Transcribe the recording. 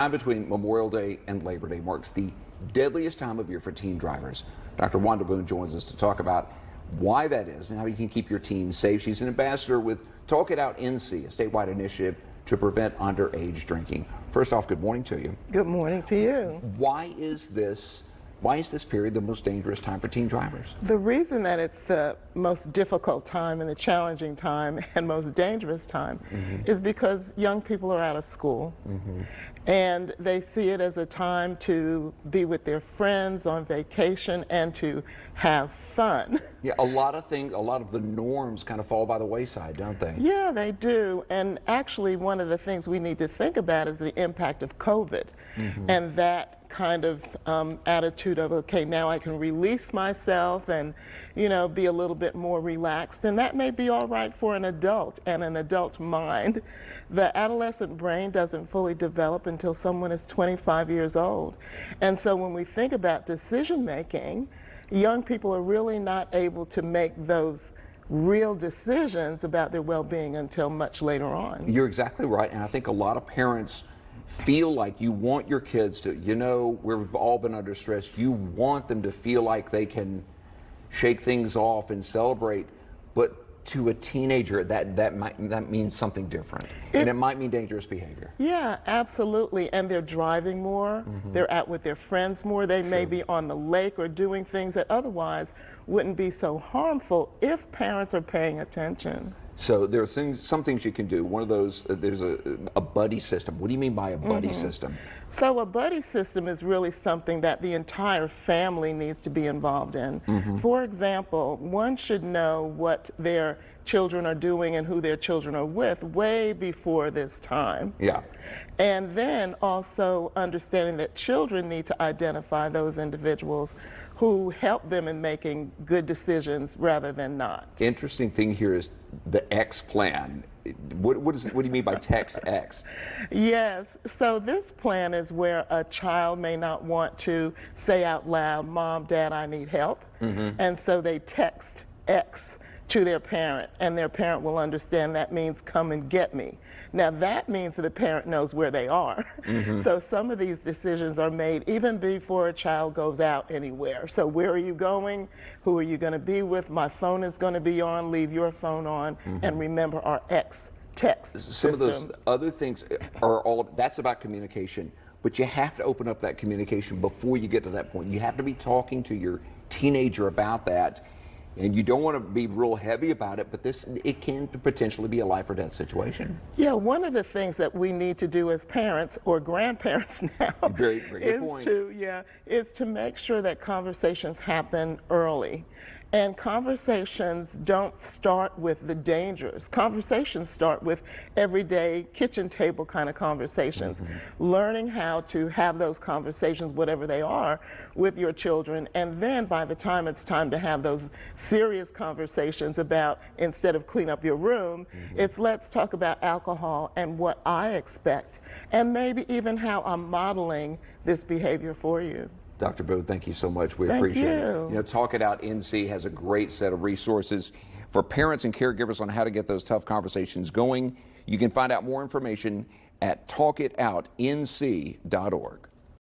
Time between Memorial Day and Labor Day marks the deadliest time of year for teen drivers. Dr. Wanda Boone joins us to talk about why that is and how you can keep your teens safe. She's an ambassador with Talk It Out NC, a statewide initiative to prevent underage drinking. First off, good morning to you. Good morning to you. Why is this period the most dangerous time for teen drivers? The reason that it's the most difficult time and the challenging time and most dangerous time is because young people are out of school and they see it as a time to be with their friends on vacation and to have fun. Yeah, a lot of the norms kind of fall by the wayside, don't they? Yeah, they do. And actually, one of the things we need to think about is the impact of COVID and that kind of attitude of, okay, now I can release myself and, be a little bit more relaxed. And that may be all right for an adult and an adult mind. The adolescent brain doesn't fully develop until someone is 25 years old. And so when we think about decision making, young people are really not able to make those real decisions about their well-being until much later on. You're exactly right, and I think a lot of parents feel like you want your kids to, we've all been under stress, you want them to feel like they can shake things off and celebrate, but to a teenager that means something different, and it might mean dangerous behavior. Yeah, absolutely. And they're driving more, they're out with their friends more, they may be on the lake or doing things that otherwise wouldn't be so harmful if parents are paying attention. So there are some things you can do. One of those, there's a buddy system. What do you mean by a buddy system? So a buddy system is really something that the entire family needs to be involved in. For example, one should know what their children are doing and who their children are with way before this time. Yeah. And then also understanding that children need to identify those individuals who help them in making good decisions rather than not. Interesting thing here is the X plan. What do you mean by text X? Yes, so this plan is where a child may not want to say out loud, "Mom, Dad, I need help." And so they text X to their parent, and their parent will understand that means "come and get me." Now that means that the parent knows where they are. So some of these decisions are made even before a child goes out anywhere. So where are you going? Who are you going to be with? My phone is going to be on, leave your phone on, and remember our X text Some system. of those other things are that's about communication, but you have to open up that communication before you get to that point. You have to be talking to your teenager about that. And you don't want to be real heavy about it, but it can potentially be a life or death situation. Yeah, one of the things that we need to do as parents or grandparents now is to make sure that conversations happen early. And conversations don't start with the dangers. Conversations start with everyday kitchen table kind of conversations. Learning how to have those conversations, whatever they are, with your children. And then by the time it's time to have those serious conversations about, instead of clean up your room, it's let's talk about alcohol and what I expect. And maybe even how I'm modeling this behavior for you. Dr. Boone, thank you so much. We Thank appreciate you. it. Talk It Out NC has a great set of resources for parents and caregivers on how to get those tough conversations going. You can find out more information at talkitoutnc.org.